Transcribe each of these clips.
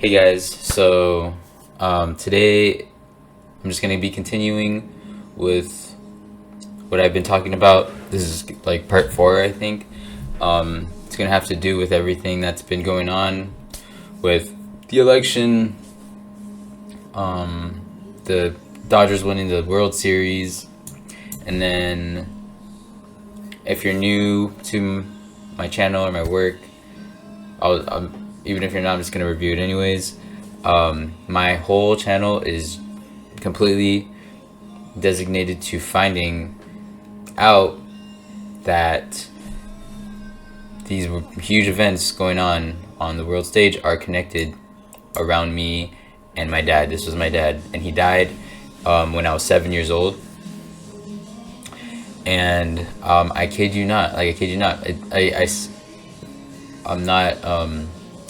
Hey guys, so today I'm just going to be continuing with what I've been talking about. This is like part four, I think. It's going to have to do with everything that's been going on with the election, the Dodgers winning the World Series, and then if you're new to my channel or my work, even if you're not, I'm just gonna review it anyways. My whole channel is completely designated to finding out that these huge events going on the world stage are connected around me and my dad. This was my dad, and he died when I was 7 years old. And I kid you not,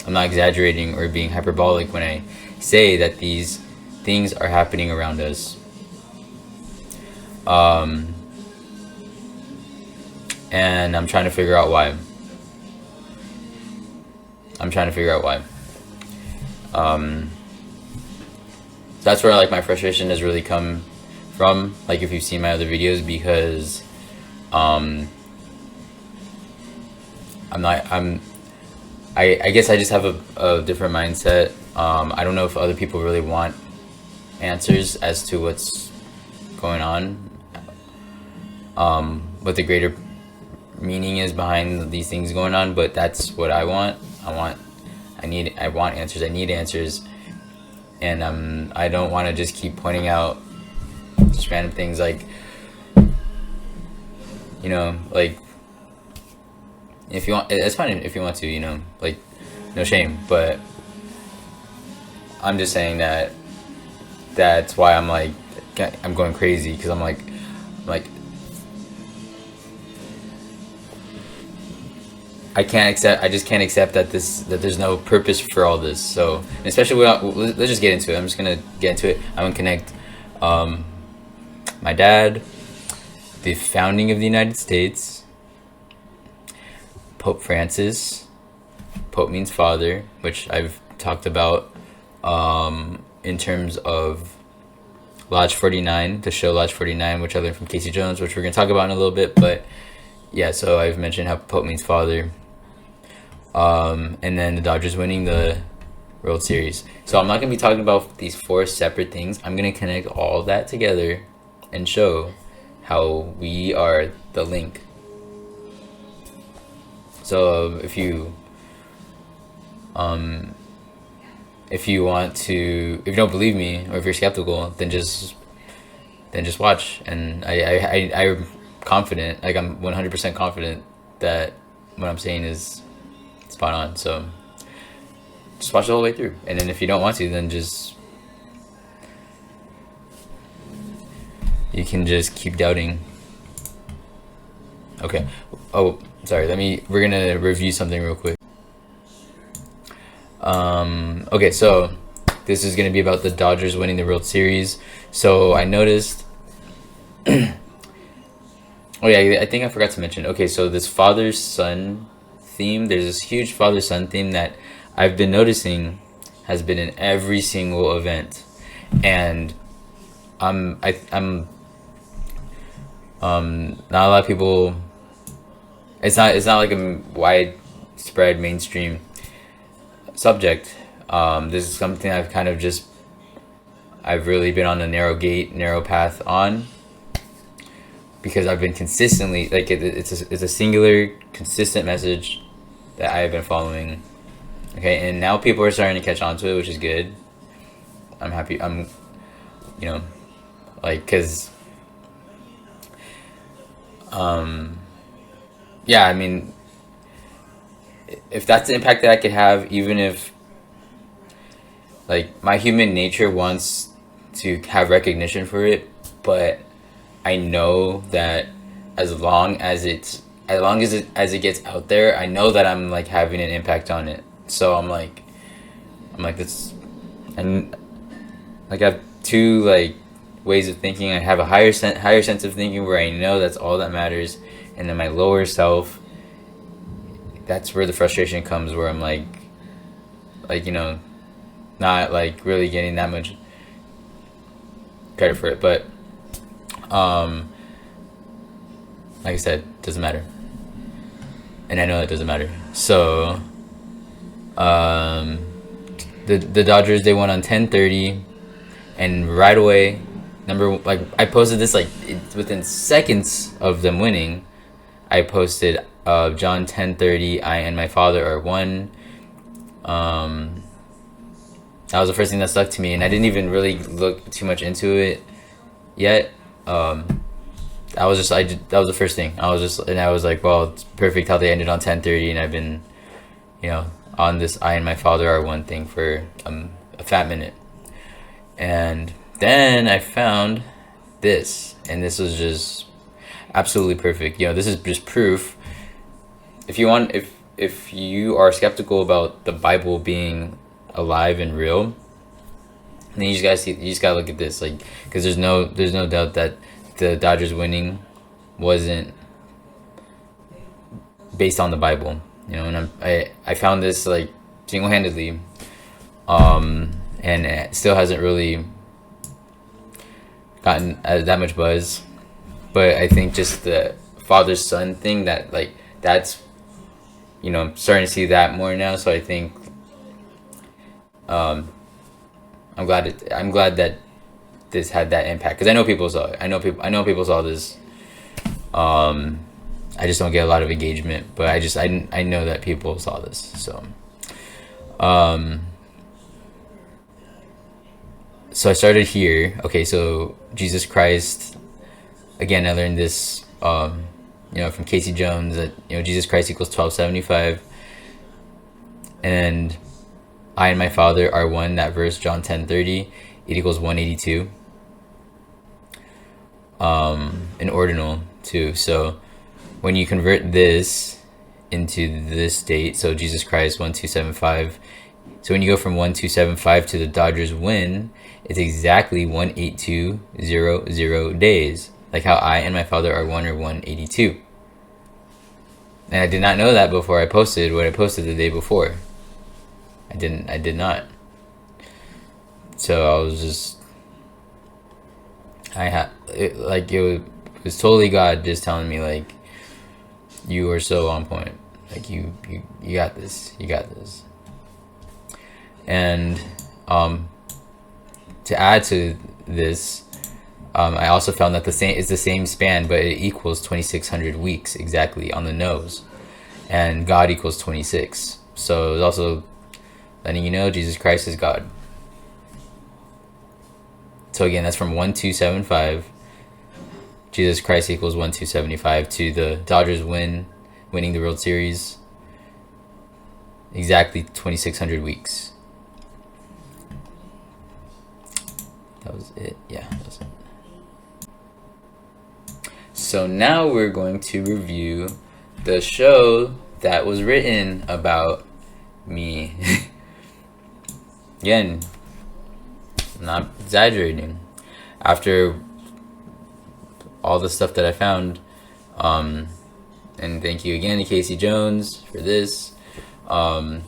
I'm not exaggerating or being hyperbolic when I say that these things are happening around us. And I'm trying to figure out why. That's where like my frustration has really come from. Like if you've seen my other videos, because I guess I just have a different mindset. I don't know if other people really want answers as to what's going on, what the greater meaning is behind these things going on, but that's what I want. I want answers. I need answers, and I don't want to just keep pointing out just random things like, like, if you want, it's fine if you want to, like, no shame, but I'm just saying that's why I'm going crazy, because I'm like I just can't accept that there's no purpose for all this. So especially let's just get into it. I'm just gonna get into it. I'm gonna connect my dad, the founding of the United States, Pope Francis. Pope means father, which I've talked about in terms of Lodge 49, the show Lodge 49, which I learned from Casey Jones, which we're going to talk about in a little bit. But yeah, so I've mentioned how Pope means father. And then the Dodgers winning the World Series. So I'm not going to be talking about these four separate things. I'm going to connect all that together and show how we are the link. So if you don't believe me, or if you're skeptical, then just watch. And I'm confident, like I'm 100% confident that what I'm saying is spot on. So just watch the whole way through. And then if you don't want to, then you can just keep doubting. Okay. Oh, sorry. We're gonna review something real quick. Okay, so this is gonna be about the Dodgers winning the World Series. So I noticed. Oh yeah, I think I forgot to mention. Okay, so this father-son theme. There's this huge father-son theme that I've been noticing has been in every single event, and I'm not a lot of people. It's not like a widespread mainstream subject. This is something I've really been on a narrow path on, because I've been consistently, like, it's a singular, consistent message that I have been following. Okay, and now people are starting to catch on to it, which is good. I'm happy. Because yeah, I mean, if that's the impact that I could have, even if, like, my human nature wants to have recognition for it, but I know that as long as it gets out there, I know that I'm like having an impact on it. So I'm like this, and like I have two like ways of thinking. I have a higher sense of thinking where I know that's all that matters, and then my lower self, that's where the frustration comes, where I'm like not like really getting that much credit for it, but like I said, doesn't matter, and I know it doesn't matter. So the Dodgers, they won on 10:30, and right away, I posted this like within seconds of them winning. I posted John 10:30, I and my Father are one. That was the first thing that stuck to me, and I didn't even really look too much into it yet. That was the first thing. I was like, well, it's perfect how they ended on 10:30, and I've been, on this I and my Father are one thing for a fat minute. And then I found this, and this was just absolutely perfect. This is just proof. If you are skeptical about the Bible being alive and real, then you just gotta look at this, like, because there's no doubt that the Dodgers winning wasn't based on the Bible, and I found this like single-handedly, and it still hasn't really gotten that much buzz, but I think just the father-son thing, that like that's I'm starting to see that more now. So I think I'm glad that this had that impact, because I know people saw it. I know people saw this. I just don't get a lot of engagement, but I know that people saw this. So so I started here. Okay, so Jesus Christ. Again, I learned this from Casey Jones, that Jesus Christ equals 1275, and I and my Father are one. That verse, John 10:30, it equals 182. An ordinal too. So when you convert this into this state, so Jesus Christ 1275. So when you go from 1275 to the Dodgers win, it's exactly 18200 days. Like how I and my Father are one, or 182. And I did not know that before I posted what I posted the day before. I did not. So I was just, it was totally God just telling me, like, you are so on point. Like, you got this. You got this. And to add to this, I also found that it's the same span, but it equals 2600 weeks exactly on the nose, and God equals 26. So it was also letting Jesus Christ is God. So again, that's from 1275. Jesus Christ equals 1275 to the Dodgers winning the World Series. Exactly 2600 weeks. That was it. Yeah, that was it. So now we're going to review the show that was written about me. Again, I'm not exaggerating. After all the stuff that I found, and thank you again to Casey Jones for this. I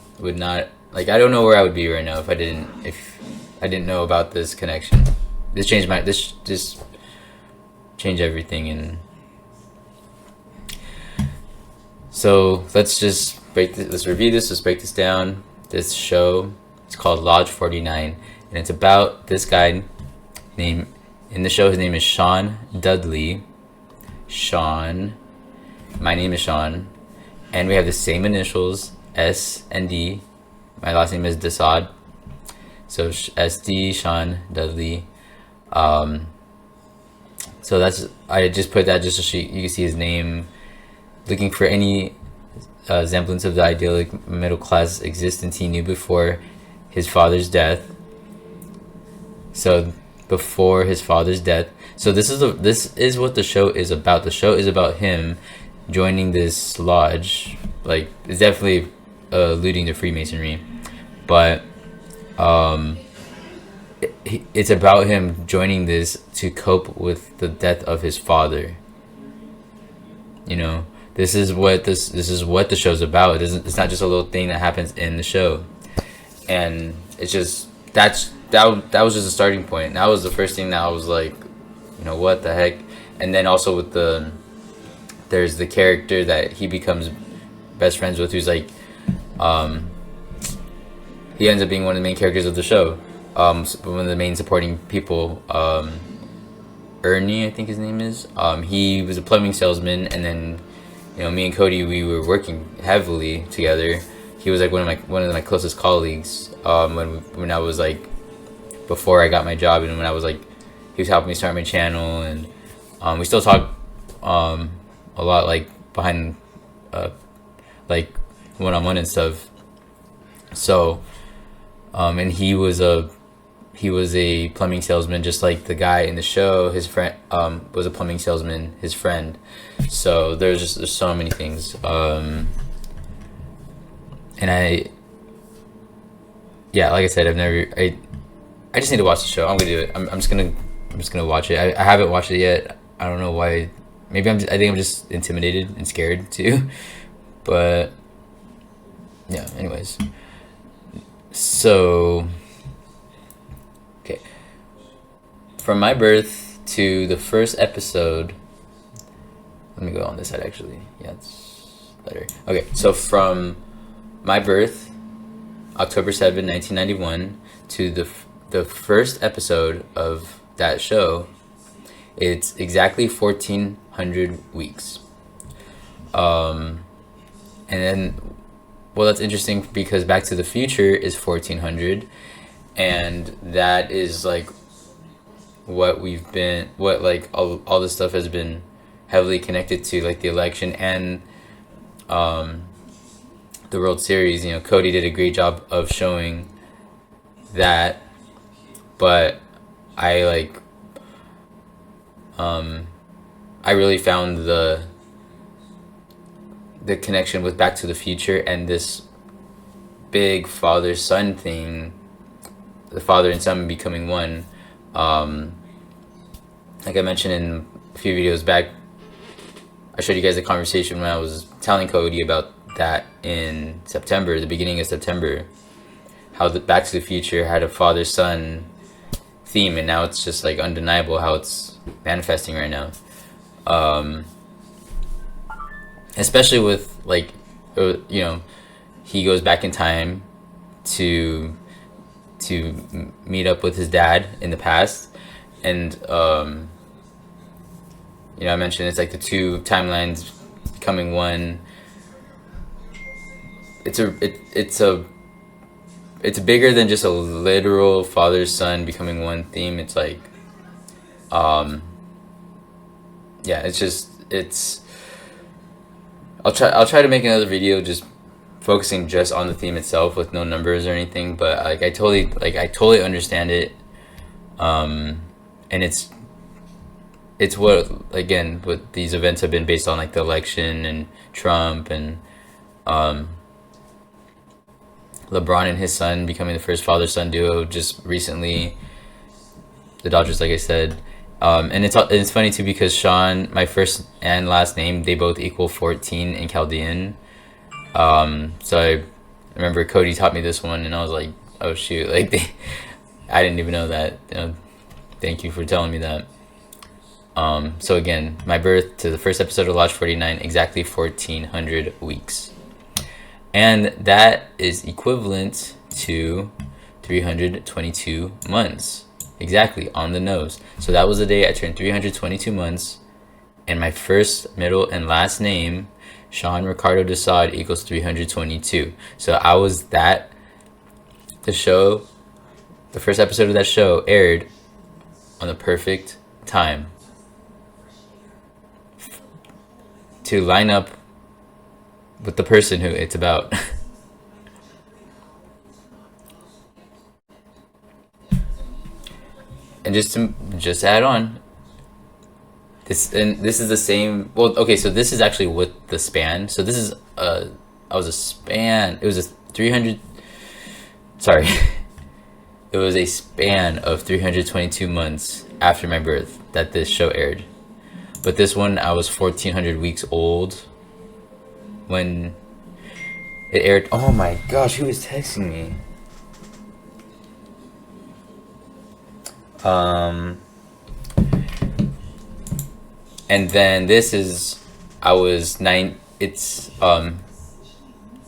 don't know where I would be right now if I didn't know about this connection. This changed change everything. And so let's review this. Let's break this down. This show, it's called Lodge 49, and it's about this guy in the show. His name is Sean Dudley. My name is Sean, and we have the same initials, S and D. My last name is Desad, so SD, Sean Dudley. So I just put that just so you can see his name. Looking for any semblance of the idyllic middle class existence he knew before his father's death. So before his father's death. So this is what the show is about. The show is about him joining this lodge. Like, it's definitely alluding to Freemasonry, but it's about him joining this to cope with the death of his father. This is what the show's about. It's not just a little thing that happens in the show, and it's just that was just a starting point. That was the first thing that I was like, what the heck. And then also with there's the character that he becomes best friends with, who's like, he ends up being one of the main characters of the show, one of the main supporting people. Ernie, I think his name is. He was a plumbing salesman, and then me and Cody, we were working heavily together. He was like one of my closest colleagues, when I was like, before I got my job, and when I was like, he was helping me start my channel, and we still talk a lot, like behind, like one-on-one and stuff. So and he was a plumbing salesman, just like the guy in the show. His friend was a plumbing salesman, his friend. So there's so many things. And like I said, I just need to watch the show. I'm gonna do it. I'm just gonna watch it. I haven't watched it yet. I don't know why. Maybe I think I'm just intimidated and scared too. But yeah, anyways. So, okay. From my birth to the first episode, let me go on this side actually. Yeah, it's better. Okay, so from my birth, October 7, 1991, to the first episode of that show, it's exactly 1,400 weeks. And then, well, that's interesting because Back to the Future is 1,400, and that is like what like all this stuff has been heavily connected to, like the election and the World Series. Cody did a great job of showing that, but I like I really found the connection with Back to the Future and this big father-son thing, the father and son becoming one. Like I mentioned in a few videos back, I showed you guys a conversation when I was telling Cody about that in September, the beginning of September, how the Back to the Future had a father-son theme, and now it's just like undeniable how it's manifesting right now. Especially with like, he goes back in time to meet up with his dad in the past, and I mentioned it's like the two timelines becoming one. It's bigger than just a literal father-son becoming one theme. It's like, I'll try to make another video just focusing just on the theme itself with no numbers or anything, but like I totally understand it. And it's what these events have been based on, like the election and Trump and LeBron and his son becoming the first father-son duo just recently. The Dodgers, like I said. And it's funny too because Sean, my first and last name, they both equal 14 in Chaldean. So I remember Cody taught me this one, and I was like, oh shoot, like I didn't even know that. Thank you for telling me that. So again, my birth to the first episode of Lodge 49, exactly 1,400 weeks, and that is equivalent to 322 months. Exactly, on the nose. So that was the day I turned 322 months, and my first, middle, and last name, Sean Ricardo Desaad, equals 322. So I was the first episode of that show aired on the perfect time to line up with the person who it's about. And just to add on, this is the same. Well, okay, so this is actually with the span. So this is I was a span. It was a 300. Sorry, it was a span of 322 months after my birth that this show aired. But this one, I was 1,400 weeks old when it aired. Oh my gosh, who is texting me? Um, and then this is, I was nine. It's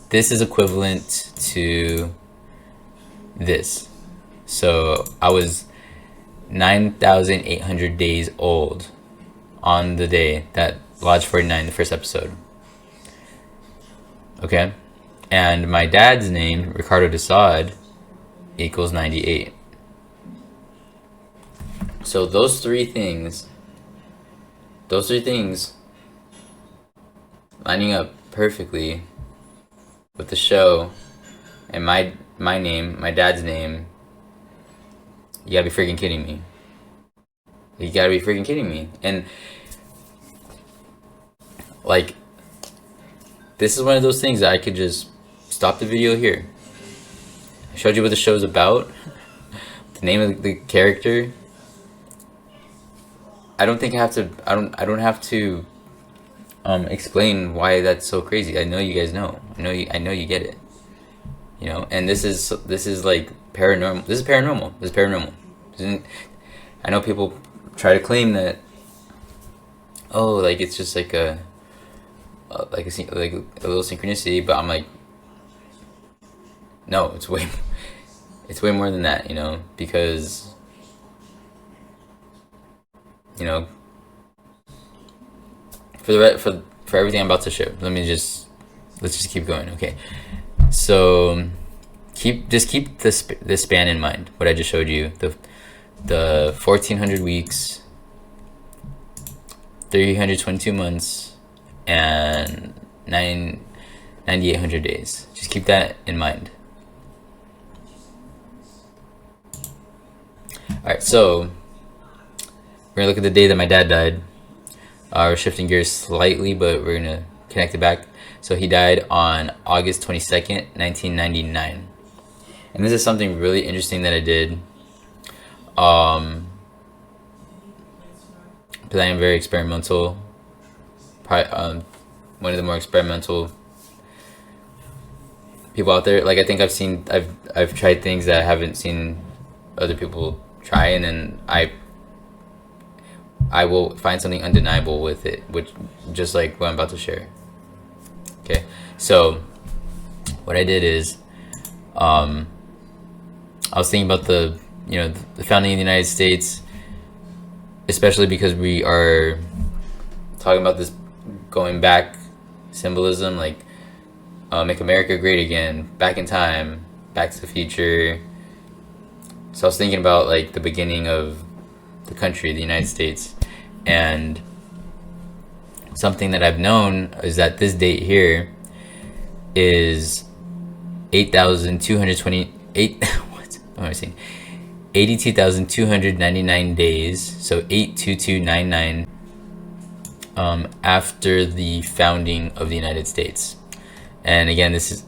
this is equivalent to this. So I was 9,800 days old on the day that Lodge 49, the first episode. Okay, and my dad's name, Ricardo Desaad, equals 98. So those three things lining up perfectly with the show and my name, my dad's name. You gotta be freaking kidding me. You gotta be freaking kidding me. And like, this is one of those things that I could just stop the video here. I showed you what the show's about, the name of the character. I don't think I have to. I don't have to explain why that's so crazy. I know you guys know. I know you get it. You know, and this is like paranormal. This is paranormal. I know people try to claim that. Oh, like it's just like a little synchronicity, but I'm like, no, it's way more than that. You know, because, you know, for everything I'm about to show, let's just keep going. Okay, so keep this span in mind. What I just showed you, the 1,400 weeks, 322 months, and 9,800 days. Just keep that in mind. All right, so we're gonna look at the day that my dad died. We're shifting gears slightly, but we're gonna connect it back. So he died on August 22nd, 1999. And this is something really interesting that I did. Because I am very experimental. Probably one of the more experimental people out there. Like, I think I've tried things that I haven't seen other people try, and then I will find something undeniable with it, which just like what I'm about to share. Okay, so what I did is, I was thinking about the founding of the United States, especially because we are talking about this going back symbolism, like make America great again, back in time, Back to the Future. So I was thinking about like the beginning of the country, the United States, and something that I've known is that this date here is 8,228. What am I saying? 82,299 days. So 82299 after the founding of the United States. And again, this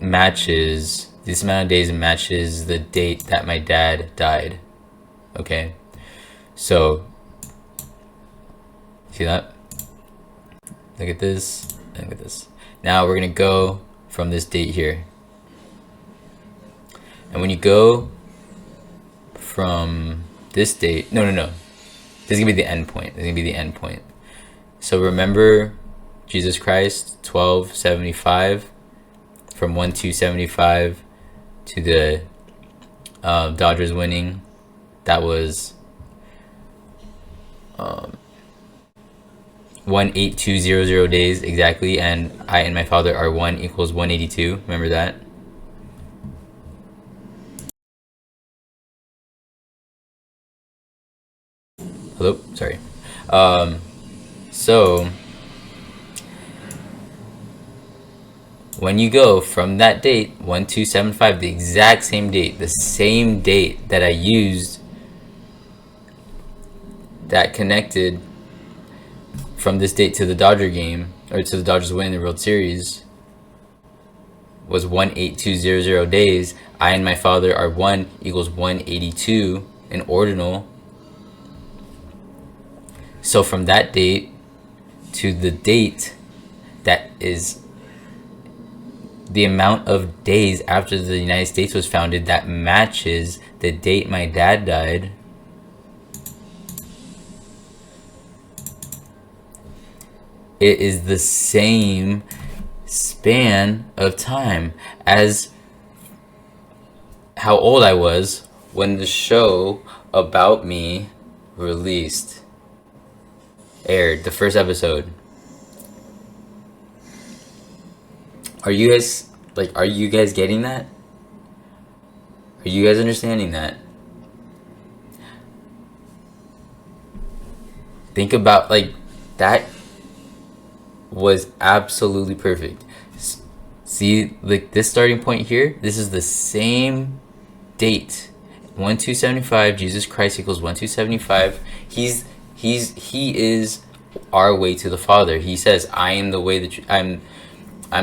amount of days matches the date that my dad died. Okay, so see that? Look at this, and look at this. Now we're gonna go from this date here, and when you go from this date, no, this is gonna be the end point. So remember Jesus Christ, 1275, from 1275 to the Dodgers winning. That was 18200 days exactly, and I and my father are 1 equals 182. Remember that? Hello, sorry. So when you go from that date, 1275, the exact same date, the same date that I used that connected from this date to the Dodger game, or to the Dodgers winning the World Series, was 18200 days. I and my father are 1 equals 182 in ordinal. So from that date to the date that is the amount of days after the United States was founded that matches the date my dad died, it is the same span of time as how old I was when the show About Me aired, the first episode. Are you guys getting that? Are you guys understanding that? Think about, like, that was absolutely perfect. See, like, this starting point here, this is the same date. 1275, Jesus Christ equals 1275. He is our way to the Father. He says, I am the way, I'm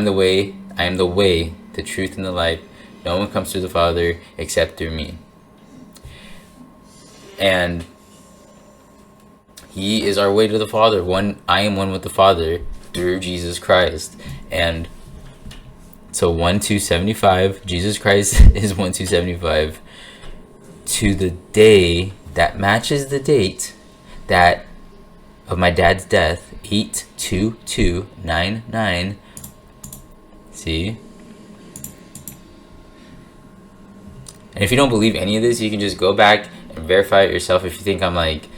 the way, I am the way, the truth, and the life. No one comes to the Father except through me. And he is our way to the Father. I am one with the Father through Jesus Christ. And so 1275, Jesus Christ is 1275 to the day that matches the date that of my dad's death, 8/22/99. See? And if you don't believe any of this, you can just go back and verify it yourself. If you think I'm, like,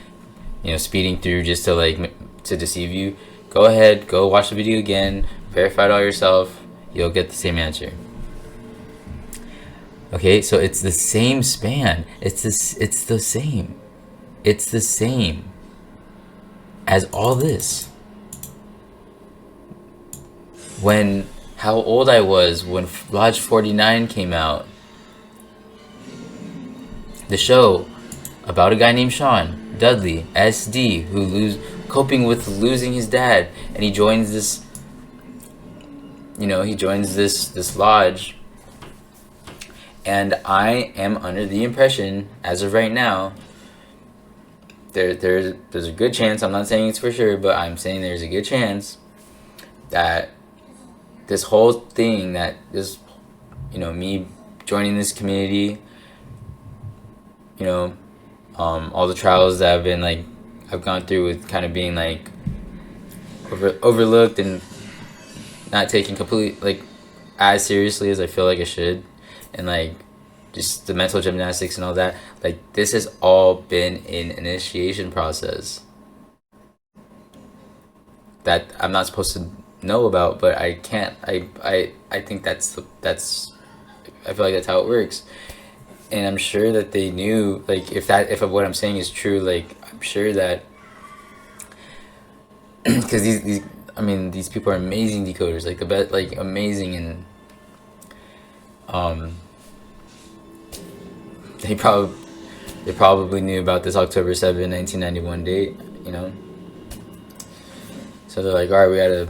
speeding through just to, like, to deceive you, go ahead, go watch the video again, verify it all yourself. You'll get the same answer. Okay, so it's the same span. It's the same. It's the same as all this. How old I was when Lodge 49 came out. The show about a guy named Sean Dudley, SD, who coping with losing his dad, and he joins this this lodge. And I am under the impression, as of right now, there's a good chance, I'm not saying it's for sure, but I'm saying there's a good chance that this whole thing, that this, me joining this community, all the trials that I've gone through with kind of being, like, overlooked and not taken completely, like, as seriously as I feel like I should, and, like, just the mental gymnastics and all that, like, this has all been an initiation process that I'm not supposed to know about, but I can't. I think that's I feel like that's how it works, and I'm sure that they knew, like, if what I'm saying is true, like, I'm sure that because these people are amazing decoders, like, the best, like, amazing, and they probably knew about this October 7, 1991 date, so they're like, all right, we gotta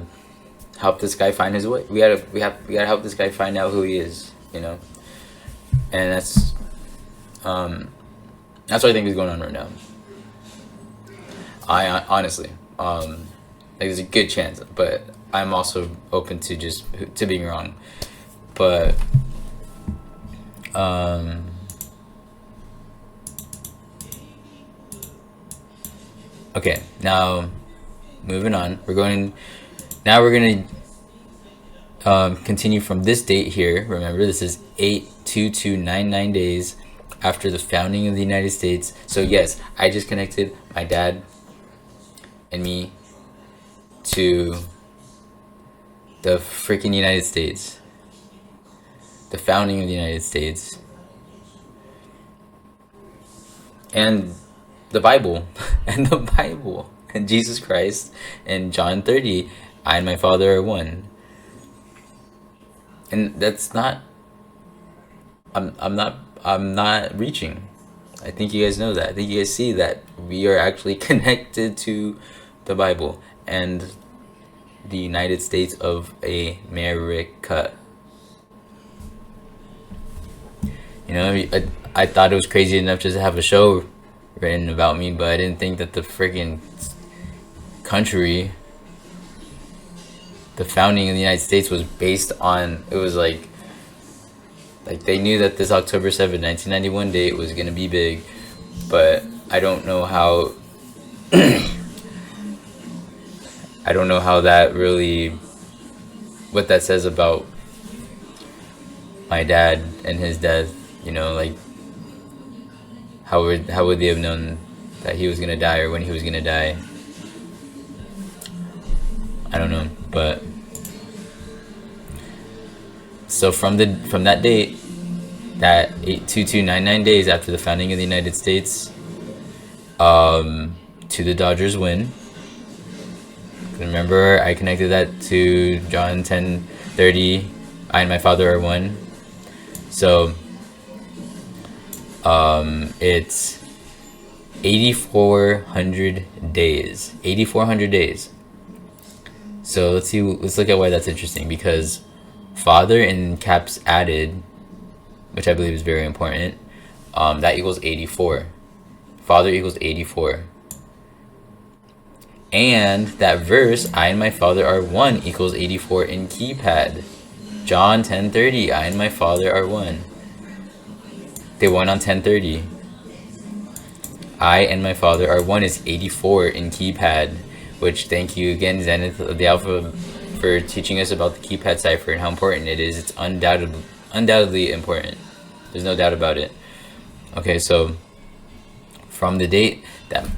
help this guy find his way. We gotta help this guy find out who he is, and that's what I think is going on right now. I honestly, like, there's a good chance, but I'm also open to being wrong. But okay, now moving on. We're going to continue from this date here. Remember, this is 8/22/99 days after the founding of the United States. So yes, I just connected my dad and me to the freaking United States, the founding of the United States, and the Bible, and the Bible, and Jesus Christ, and John 30, I and my Father are one. And that's not, I'm not reaching. I think you guys know that. I think you guys see that we are actually connected to the Bible and the United States of America. I thought it was crazy enough just to have a show written about me, but I didn't think that the freaking country, the founding of the United States, was based on, it was like they knew that this October 7, 1991 date was gonna be big, but I don't know how I don't know how that really, what that says about my dad and his death. You know, like how would they have known that he was gonna die or when he was gonna die? I don't know, but so from that date, that 82299 days after the founding of the United States, to the Dodgers win. Remember, I connected that to John 10:30. I and my Father are one. So it's 8,400 days. 8,400 days. So let's look at why that's interesting, because Father in caps added, which I believe is very important, that equals 84. Father equals 84. And that verse, I and my Father are one, equals 84 in keypad. John 10:30, I and my Father are one. They won on 10:30. I and my Father are one is 84 in keypad, which thank you again, Zenith of the Alpha, for teaching us about the keypad cipher and how important it is. It's undoubtedly important. There's no doubt about it. Okay, so from the date that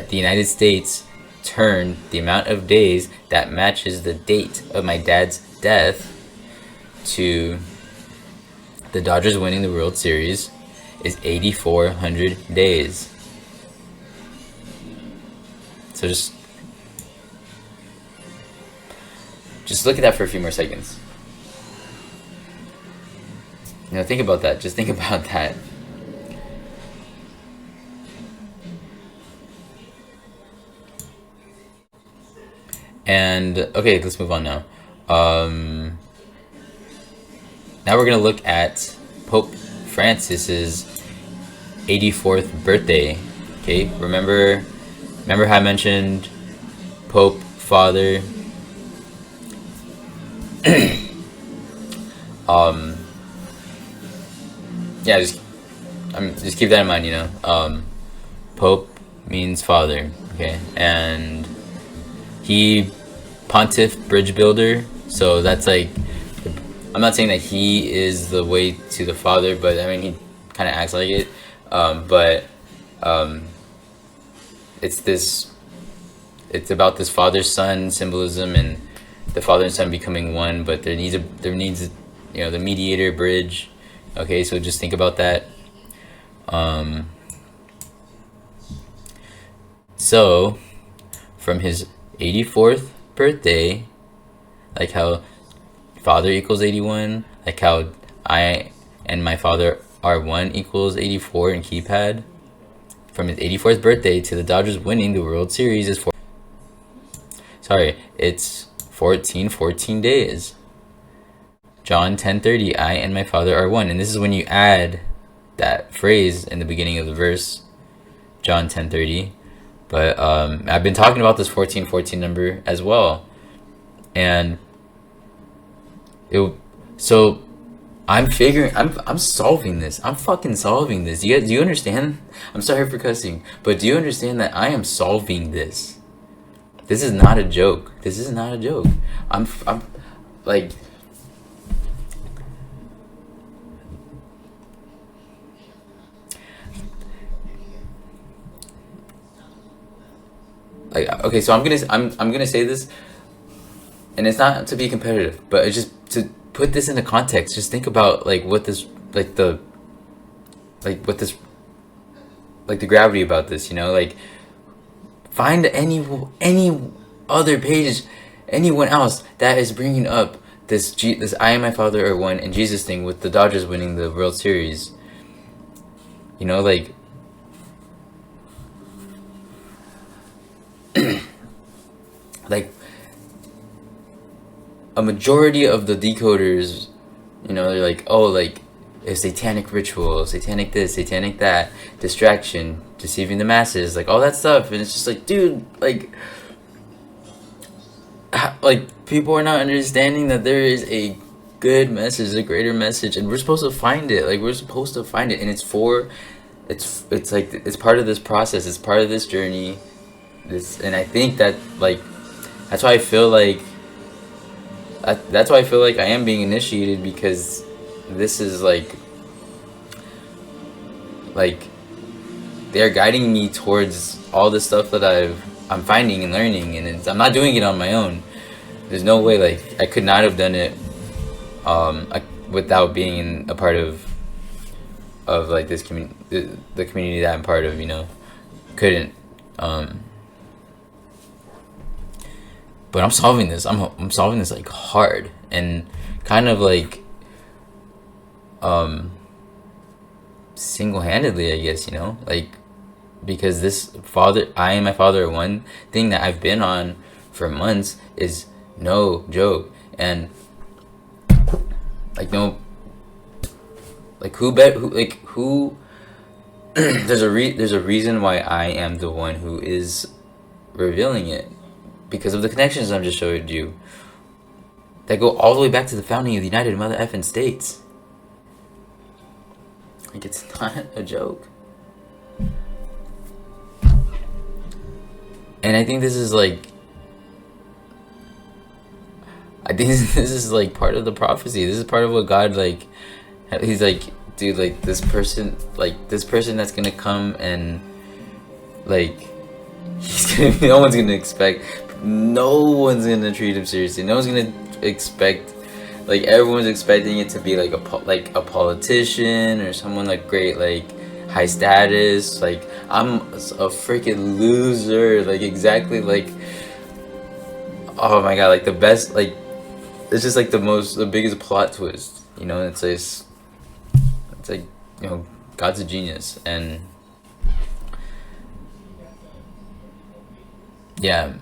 the United States turned the amount of days that matches the date of my dad's death to the Dodgers winning the World Series is 8,400 days. So just look at that for a few more seconds. You know, think about that. Just think about that. And okay, let's move on now. Now we're gonna look at Pope Francis's 84th birthday. Okay, remember how I mentioned Pope, Father. Yeah, just keep that in mind. You know, Pope means father. Okay, and he pontiff bridge builder. So that's like, I'm not saying that he is the way to the Father, but I mean he kind of acts like it. It's about this father-son symbolism and the father and son becoming one. But there needs you know, the mediator bridge. Okay, so just think about that. So from his 84th birthday, like how Father equals 81, like how I and my Father are one equals 84 in keypad, from his 84th birthday to the Dodgers winning the World Series is it's 14 days. John 10:30, I and my Father are one. And this is when you add that phrase in the beginning of the verse, John 10:30. But I've been talking about this 14 number as well. And so I'm solving this. I'm fucking solving this. Do you understand? I'm sorry for cussing, but do you understand that I am solving this? This is not a joke. This is not a joke. I'm like, okay, so I'm gonna say this, and it's not to be competitive, but it's just to put this into context. Just think about like the gravity about this. You know, like find any other page, anyone else that is bringing up this I and my Father are one and Jesus thing with the Dodgers winning the World Series. You know, like. Like a majority of the decoders, you know, they're like, oh, like a satanic ritual, satanic this, satanic that, distraction, deceiving the masses, like all that stuff. And it's just like, dude, like people are not understanding that there is a good message, a greater message, and we're supposed to find it. Like, we're supposed to find it, and it's like it's part of this process. It's part of this journey. And I think that, like, That's why I feel like that's why I feel like I am being initiated, because this is like they're guiding me towards all the stuff that I'm finding and learning, and I'm not doing it on my own. There's no way, like, I could not have done it without being a part of like this community, the community that I'm part of. Couldn't. But I'm solving this. I'm solving this like hard, and kind of like single-handedly, I guess, like, because I am my father. One thing that I've been on for months is no joke, and like no, like who there's a reason why I am the one who is revealing it, because of the connections I'm just showing you that go all the way back to the founding of the United Mother Effing States. Like, it's not a joke. And I think this is like, this is like part of the prophecy. This is part of what God, like, he's like, dude, like, this person that's gonna come, and like, no one's gonna treat him seriously. No one's gonna expect, like, everyone's expecting it to be like a politician or someone like great, like high status. Like, I'm a freaking loser. Like, exactly, like, oh my god, like the best, like, it's just like the biggest plot twist. It's like, God's a genius. And yeah,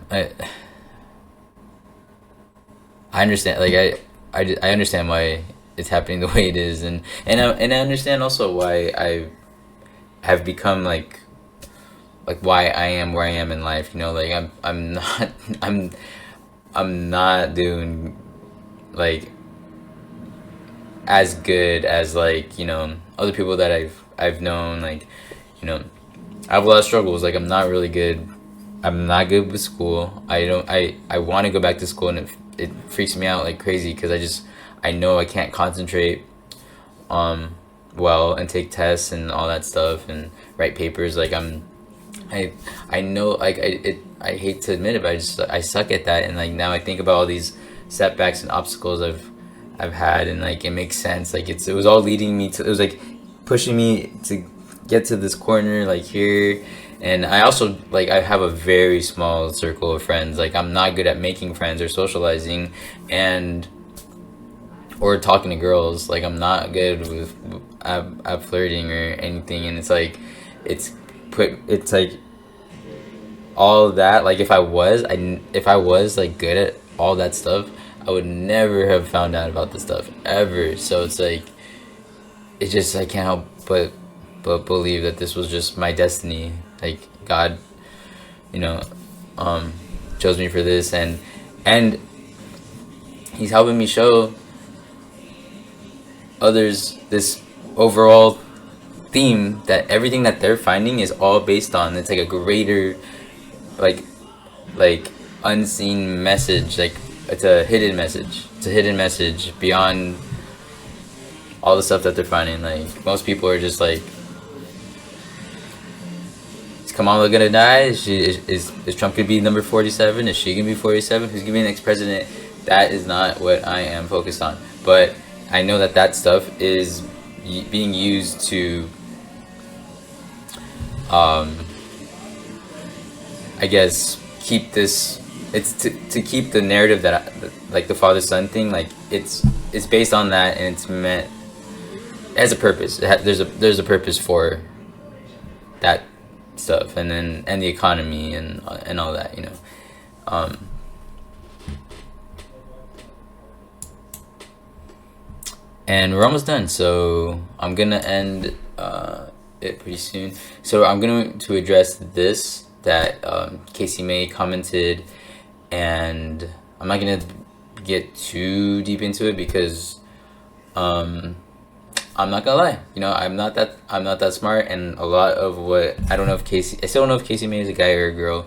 I understand, like, I understand why it's happening the way it is, and I understand also why I have become like why I am where I am in life. Like, I'm not doing like as good as, like, other people that I've known. Like, I have a lot of struggles. Like, I'm not really good. I'm not good with school. I want to go back to school, and it freaks me out like crazy, because I know I can't concentrate well, and take tests and all that stuff, and write papers. Like, I know, like, I hate to admit it, but I suck at that. And like, now I think about all these setbacks and obstacles I've had, and like, it makes sense. Like, it was all leading me to, it was like pushing me to get to this corner, like, here. And I also, like, I have a very small circle of friends. Like, I'm not good at making friends or socializing, or talking to girls. Like, I'm not good with at flirting or anything. And it's like, it's like all of that. Like, if I was like good at all that stuff, I would never have found out about this stuff ever. So it's like, it's just, I can't help but believe that this was just my destiny. Like, God, chose me for this, and he's helping me show others this overall theme, that everything that they're finding is all based on, it's like a greater, like unseen message. Like, it's a hidden message beyond all the stuff that they're finding. Like, most people are just like, is Kamala gonna die? Is Trump gonna be number 47? Is she gonna be 47? Who's gonna be the next president? That is not what I am focused on. But I know that stuff is being used to, I guess, keep this. It's to keep the narrative that like the father son thing. Like, it's based on that, and it's meant. It has a purpose. There's a purpose for that stuff, and the economy and all that. And we're almost done, so I'm gonna end it pretty soon. So I'm going to address this that Casey May commented, and I'm not gonna get too deep into it, because I'm not gonna lie, I'm not that smart, and a lot of what I still don't know if Casey May is a guy or a girl,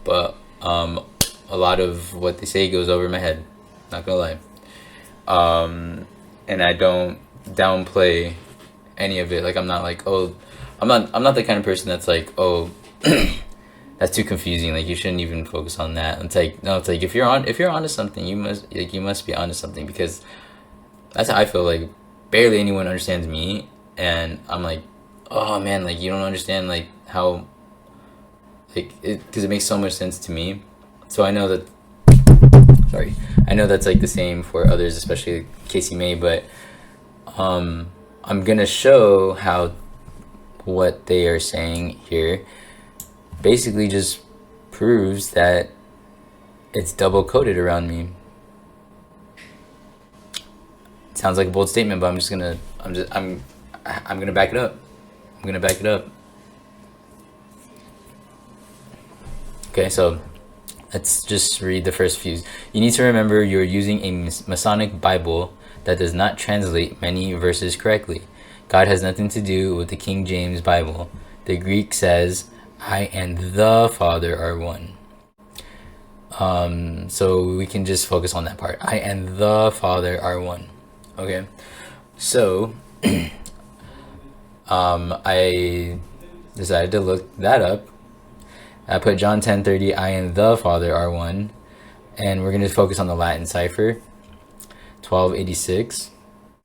but a a lot of what they say goes over my head. Not gonna lie. And I don't downplay any of it. Like I'm not like, oh, I'm not the kind of person that's like, oh, that's too confusing. Like you shouldn't even focus on that. It's like no, it's like if you're onto something, you must be onto something, because that's how I feel. Like barely anyone understands me, and I'm like, oh man, like you don't understand like how like it, because it makes so much sense to me. So I know that, sorry, I know that's like the same for others, especially Casey May, but I'm gonna show how what they are saying here basically just proves that it's double coded around me. It sounds like a bold statement, but I'm gonna back it up. I'm gonna back it up. Okay, so let's just read the first few. You need to remember you're using a Masonic Bible that does not translate many verses correctly. God has nothing to do with the King James Bible. The Greek says, I and the Father are one. So we can just focus on that part. I and the Father are one. Okay. So I decided to look that up. I put John 10:30, I and the Father are one. And we're going to focus on the Latin cipher, 1286.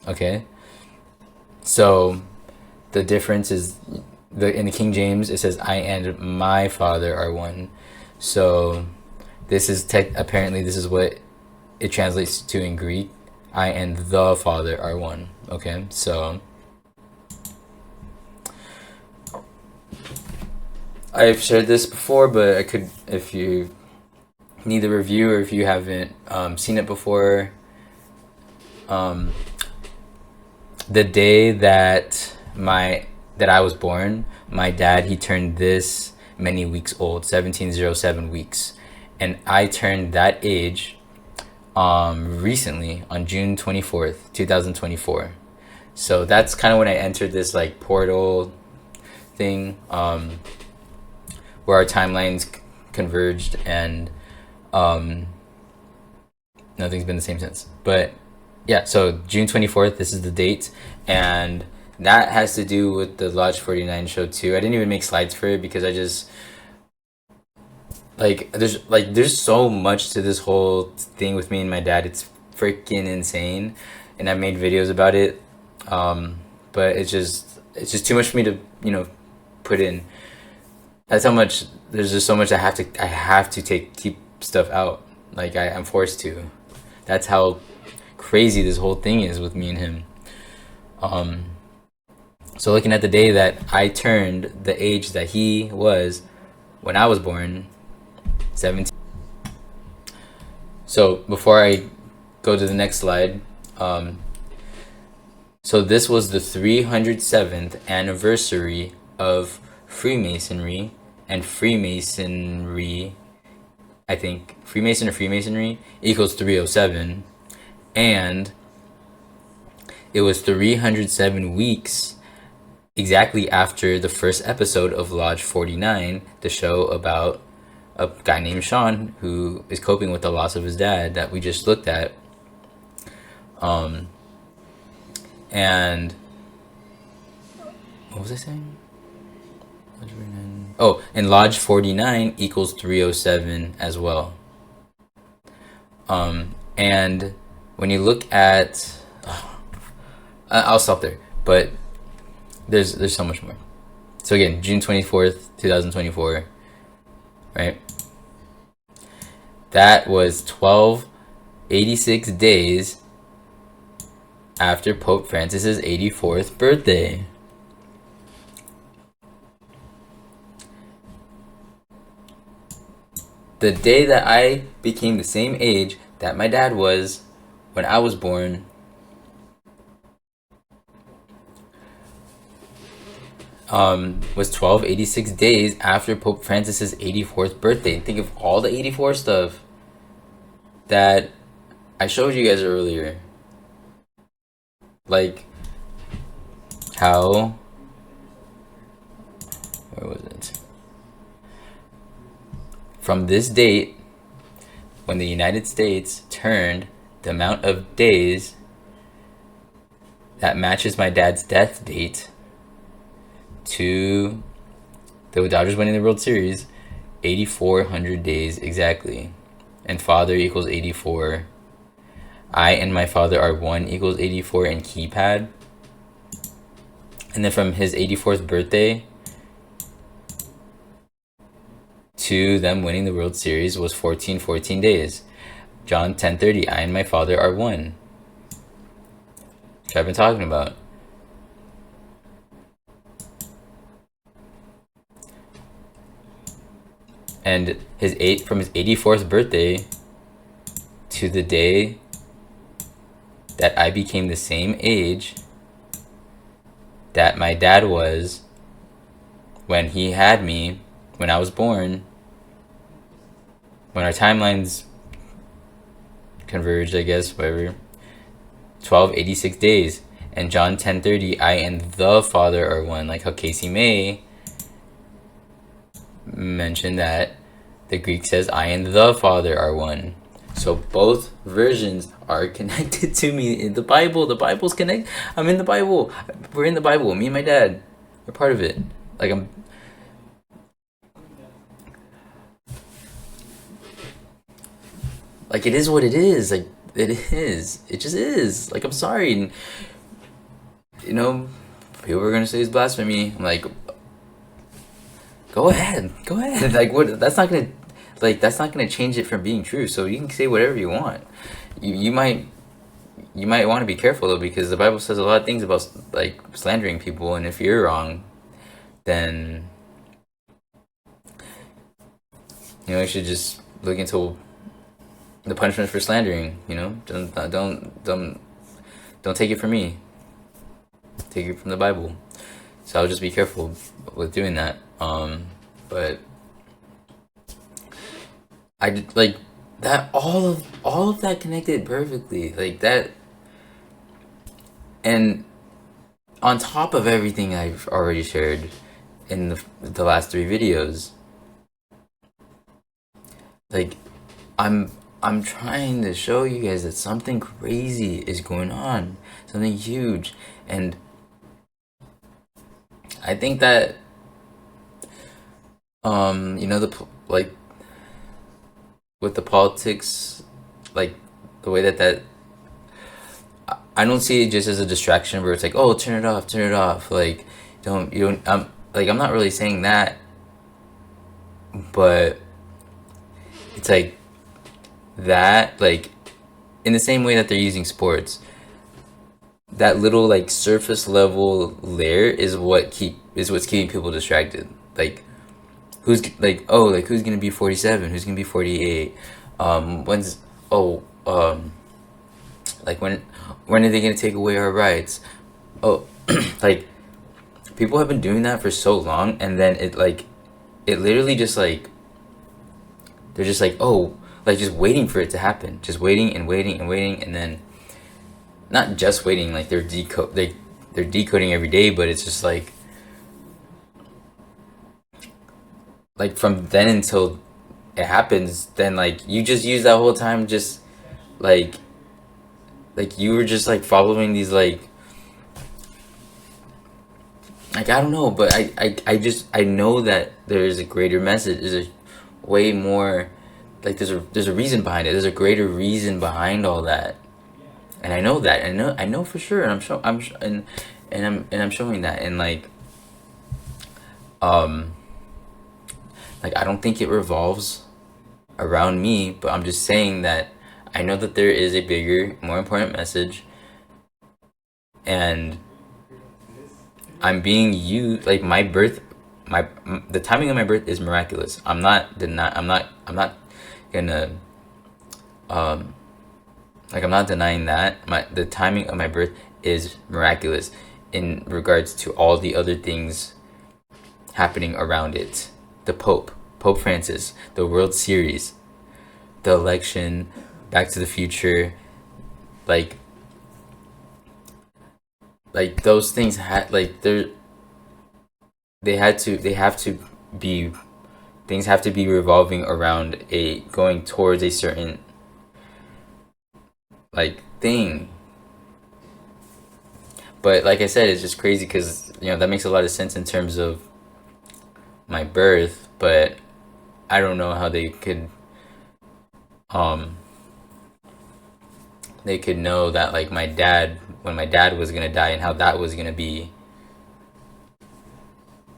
Okay. So the difference is in the King James it says I and my Father are one. So this is apparently this is what it translates to in Greek. I and the Father are one. Okay, so I've shared this before, but I could, if you need the review or if you haven't seen it before, the day that I was born, my dad, he turned this many weeks old, 1707 weeks, and I turned that age recently on June 24th 2024. So that's kind of when I entered this like portal thing, where our timelines converged, and nothing's been the same since. But yeah, so June 24th, this is the date, and that has to do with the Lodge 49 show too. I didn't even make slides for it because I just there's so much to this whole thing with me and my dad. It's freaking insane, and I made videos about it, but it's just too much for me to put in. That's how much. There's just so much I have to keep stuff out. Like I'm forced to. That's how crazy this whole thing is with me and him. So looking at the day that I turned the age that he was when I was born, 17. So before I go to the next slide, so this was the 307th anniversary of Freemasonry, and Freemasonry, I think Freemason or Freemasonry equals 307, and it was 307 weeks exactly after the first episode of Lodge 49, the show about a guy named Sean who is coping with the loss of his dad that we just looked at. And what was I saying? Oh, and Lodge 49 equals 307 as well. And when you look at, I'll stop there, but there's so much more. So again, June 24th 2024, right? That was 1286 days after Pope Francis's 84th birthday. The day that I became the same age that my dad was when I was born was 1286 days after Pope Francis's 84th birthday. And think of all the 84 stuff that I showed you guys earlier. Like how, where was it? From this date, when the United States turned the amount of days that matches my dad's death date to the Dodgers winning the World Series, 8,400 days exactly. And father equals 84. I and my father are 1 equals 84 in keypad. And then from his 84th birthday to them winning the World Series was 14 days. John 10:30, I and my father are 1. Which I've been talking about. And from his 84th birthday to the day that I became the same age that my dad was when he had me, when I was born, when our timelines converged, I guess, whatever, 1286 days. And John 10:30, I and the Father are 1, like how Casey May mentioned that the Greek says I and the Father are 1. So both versions are connected to me in the Bible. The Bible's connected. I'm in the Bible. We're in the Bible. Me and my dad. We're part of it. Like it is what it is. Like it is. It just is. Like I'm sorry. And, people are gonna say it's blasphemy. I'm like, go ahead. Like what? That's not gonna change it from being true. So you can say whatever you want. You might want to be careful though, because the Bible says a lot of things about like slandering people, and if you're wrong, then you should just look into the punishment for slandering. Don't take it from me. Take it from the Bible. So I'll just be careful with doing that. But I like that all of that connected perfectly, like that. And on top of everything I've already shared in the last 3 videos, like I'm trying to show you guys that something crazy is going on, something huge. And I think that with the politics, like the way that I don't see it just as a distraction where it's like, oh, turn it off, like I'm not really saying that, but it's like that, like in the same way that they're using sports, that little like surface level layer is what's keeping people distracted. Like who's gonna be 47, who's gonna be 48, like when are they gonna take away our rights? Like people have been doing that for so long, and then it literally just like they're just like, just waiting for it to happen, just waiting and waiting and waiting, and then not just waiting, like they're decoding every day, but it's just like from then until it happens, then like you just use that whole time just like you were just like following these like I don't know, but I know that there's a greater message. There's a way more, like there's a reason behind it. There's a greater reason behind all that, and I know that. I know for sure. And I'm showing that, and like I don't think it revolves around me, but I'm just saying that I know that there is a bigger, more important message, and I'm being used. Like the timing of my birth is miraculous. I'm not gonna I'm not denying that. The timing of my birth is miraculous in regards to all the other things happening around it. The Pope Francis, the World Series, the election, Back to the Future, like those things they have to be things have to be revolving around a going towards a certain like thing. But like I said, it's just crazy because that makes a lot of sense in terms of my birth, but I don't know how um they could know that like when my dad was gonna die and how that was gonna be,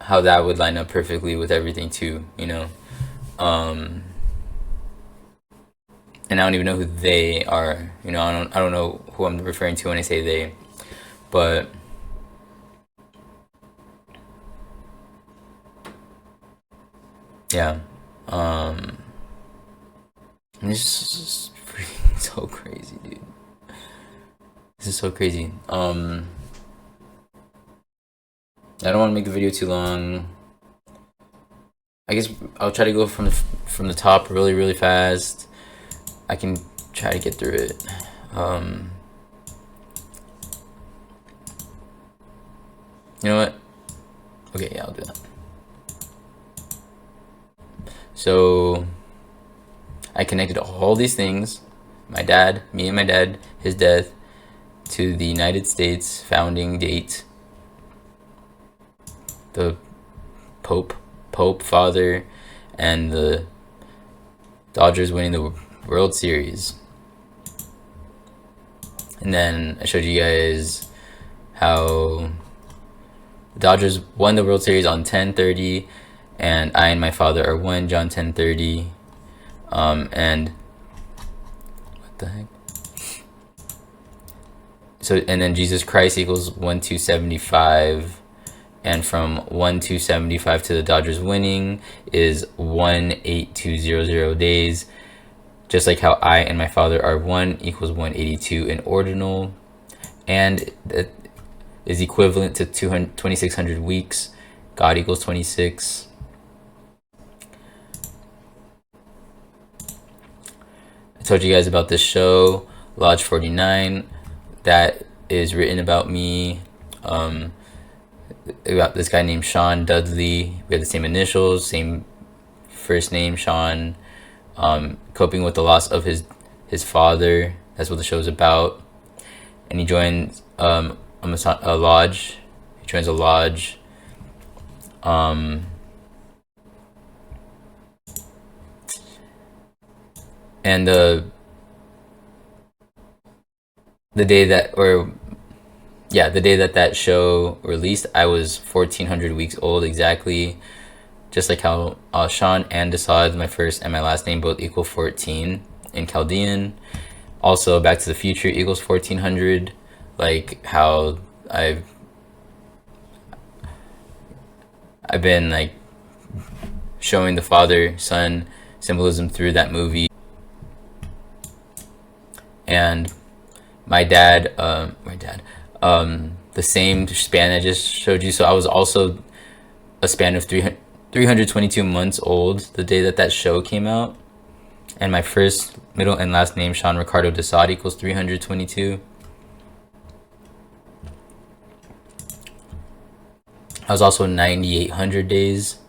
how that would line up perfectly with everything too, um and I don't even know who they are. I don't know who I'm referring to when I say they, but yeah, this is freaking so crazy, dude. This is so crazy. I don't want to make the video too long. I guess I'll try to go from the top really really fast. I can try to get through it. You know what? Okay, yeah, I'll do that. So I connected all these things: my dad, me and my dad, his death, to the United States founding date, the Pope, Father, and the Dodgers winning the World Series. And then I showed you guys how the Dodgers won the World Series on 10/30, and I and my father are 1 John 10:30. And what the heck? So, and then Jesus Christ equals 1/275, and from 1/275 to the Dodgers winning is 1/8/200 days. Just like how I and my father are 1 equals 182 in ordinal, and that is equivalent to 2,600 weeks. God equals 26. I told you guys about this show, Lodge 49, that is written about me, about this guy named Sean Dudley. We have the same initials, same first name, Sean. Coping with the loss of his father. That's what the show's about. And he joins a lodge. He joins a lodge. And the day that, the day that show released, I was 1,400 weeks old exactly. Just like how Sean and Desaad, my first and my last name, both equal 14 in Chaldean. Also, Back to the Future equals 1,400. Like how I've been like showing the father son symbolism through that movie. And my dad, the same span I just showed you. So I was also a span of 322 months old the day that show came out. And my first, middle, and last name, Sean Ricardo Desaad, equals 322. I was also 9,800 days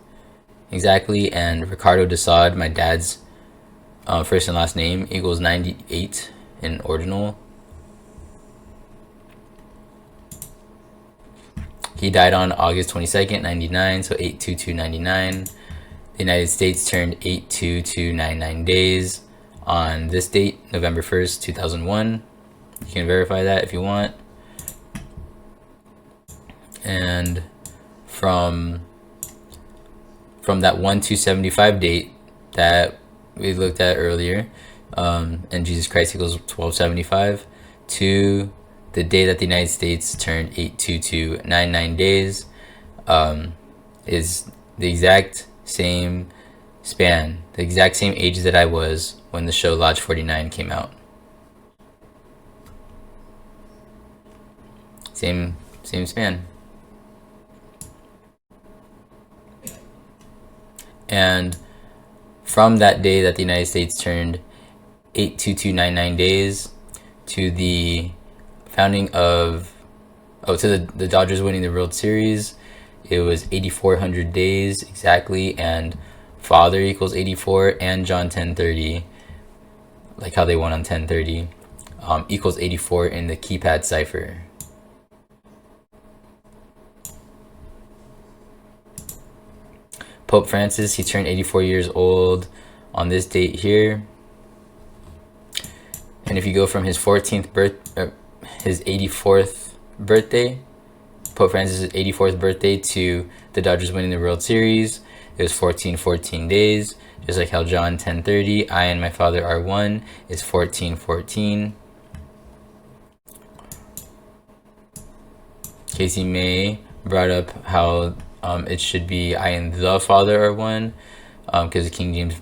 exactly, and Ricardo Desaad, my dad's first and last name, equals 98 in ordinal. He died on August 22nd, 99, so 8/22/99. The United States turned 8/22/99 days on this date, November 1st, 2001. You can verify that if you want. And from that 1/275 date that we looked at earlier, and Jesus Christ equals 1275, to the day that the United States turned 8/22/99 days, is the exact same span, the exact same age that I was when the show Lodge 49 came out. Same span. And from that day that the United States turned 8/22/99 days to the founding of, to the Dodgers winning the World Series, it was 8,400 days exactly. And father equals 84, and John 10:30, like how they won on 10:30, equals 84 in the keypad cipher. Pope Francis, he turned 84 years old on this date here. And if you go from his 84th birthday, Pope Francis' 84th birthday, to the Dodgers winning the World Series, it was 14 days. Just like how John 10:30, I and my Father are one, is 14. Casey May brought up how it should be I and the Father are one, because the King James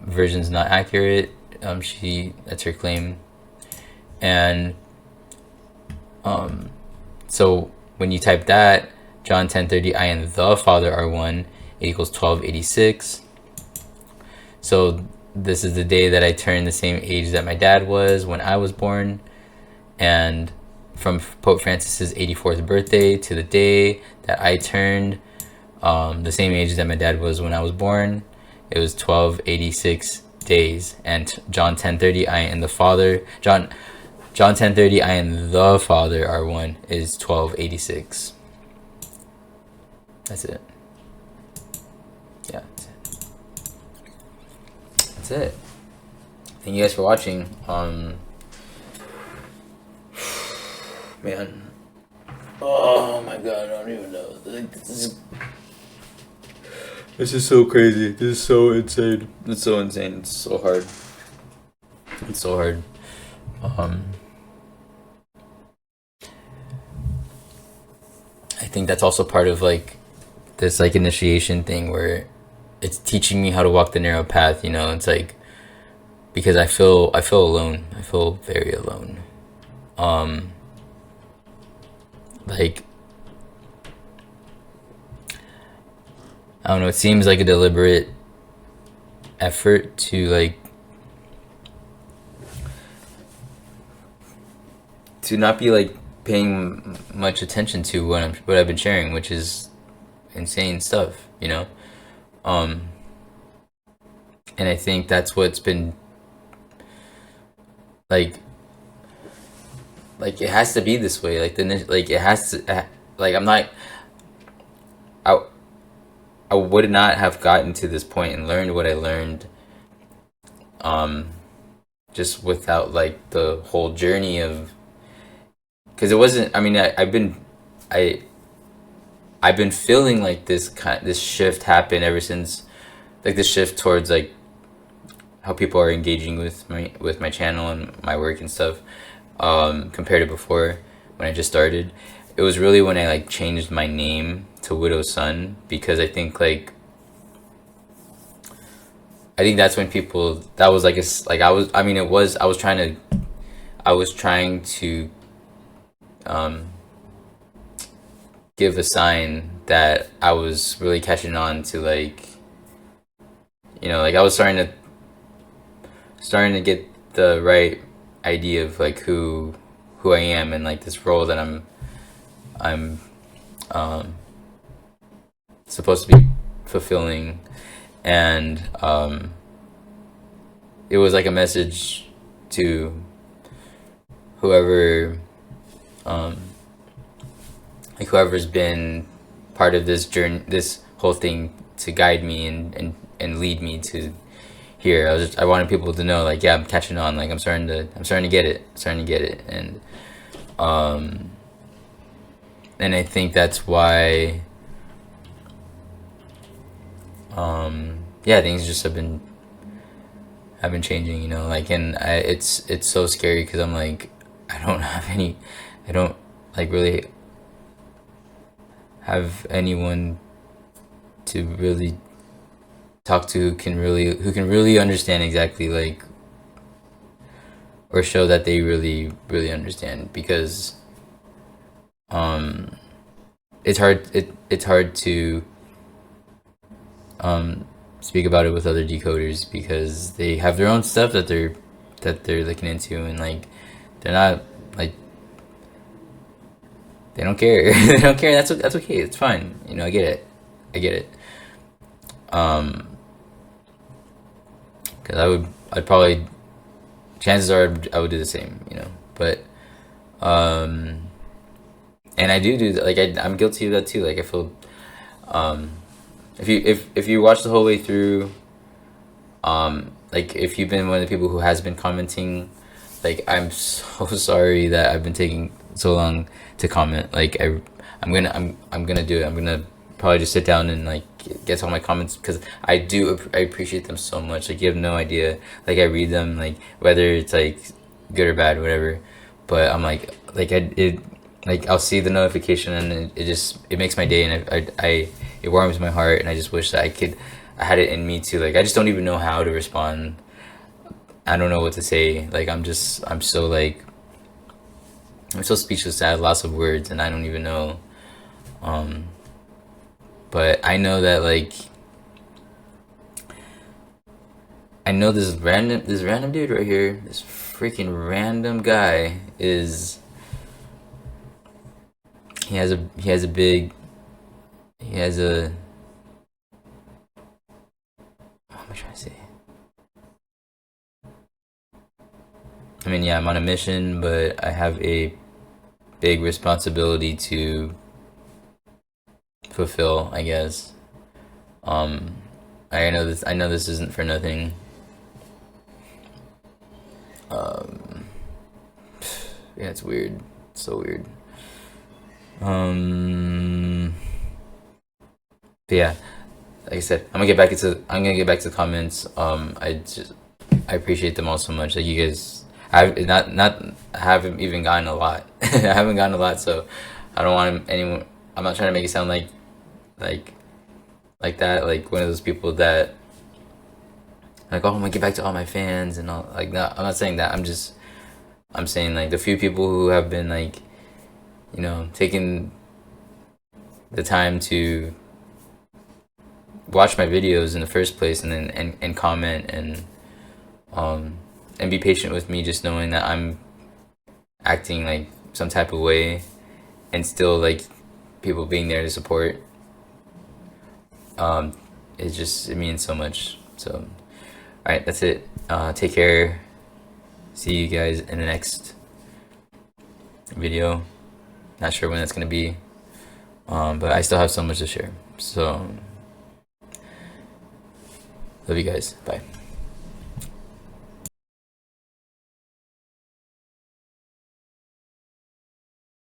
version is not accurate. That's her claim. And so when you type that, John 10:30, I and the Father are one, it equals 1286. So this is the day that I turned the same age that my dad was when I was born. And from Pope Francis's 84th birthday to the day that I turned the same age that my dad was when I was born, it was 1286 days. And John 10:30, I and the Father, John 10:30, I and the Father are one, is 1286. That's it. Yeah, that's it. Thank you guys for watching. Man, oh my god, I don't even know. This is so crazy. This is so insane. It's so insane. It's so hard. It's so hard. I think that's also part of like this like initiation thing where it's teaching me how to walk the narrow path. You know, it's like, because I feel alone. I feel very alone. Like, I don't know, it seems like a deliberate effort to like to not be like paying much attention to what I've been sharing, which is insane stuff, you know. And I think that's what's been like it has to be this way. Like it has to like I would not have gotten to this point and learned what I learned just without like the whole journey of, because it wasn't, I mean, I've been feeling like this shift happened ever since, like this shift towards like how people are engaging with my channel and my work and stuff, compared to before when I just started. It was really when I like changed my name to Widow's Son, because I think that's when people, that was like I was trying to give a sign that I was really catching on to, like, you know, like I was starting to get the right idea of like who I am, and like this role that I'm supposed to be fulfilling. And it was like a message to whoever like whoever's been part of this journey, this whole thing, to guide me and lead me to here. I wanted people to know, like, yeah, I'm catching on, like I'm starting to get it, and I think that's why yeah, things just have been changing, you know, like, and it's so scary because I'm like, I don't like really have anyone to really talk to who can really understand exactly, like, or show that they really understand, because it's hard to speak about it with other decoders, because they have their own stuff that they're looking into, and like they're not like, they don't care. They don't care. That's okay. It's fine. You know, I get it. because I'd probably, chances are I would do the same, but um and I do like I'm guilty of that too. Like I feel, um if you watch the whole way through, like if you've been one of the people who has been commenting, like I'm so sorry that I've been taking so long to comment. Like I'm gonna do it. I'm gonna probably just sit down and like get to all my comments, because I appreciate them so much. Like you have no idea. Like I read them, like whether it's like good or bad, whatever. But I'm like like I'll see the notification, and it makes my day, and it warms my heart, and I just wish that I had it in me to, like, I just don't even know how to respond. I don't know what to say. Like I'm so speechless. I have lots of words, and I don't even know. Um, but I know that, like, I know this random dude right here, this freaking random guy is he has a big he has a what am I trying to say? I mean, yeah, I'm on a mission, but I have a big responsibility to fulfill, I guess. Um, I know this isn't for nothing. Um, yeah, it's weird. It's so weird. Um, but yeah, like I said, I'm gonna get back to the comments. I appreciate them all so much. Like you guys, I haven't even gotten a lot. I haven't gotten a lot, so I don't want anyone. I'm not trying to make it sound like like that, like one of those people that, like, oh, I'm gonna get back to all my fans and all. Like, no, I'm not saying that. I'm saying, like, the few people who have been, like, taking the time to watch my videos in the first place, and then and comment, and be patient with me, just knowing that I'm acting like some type of way, and still, like, people being there to support. um it means so much. So, all right, that's it. Take care. See you guys in the next video. Not sure when that's gonna be, but I still have so much to share. So, love you guys. Bye.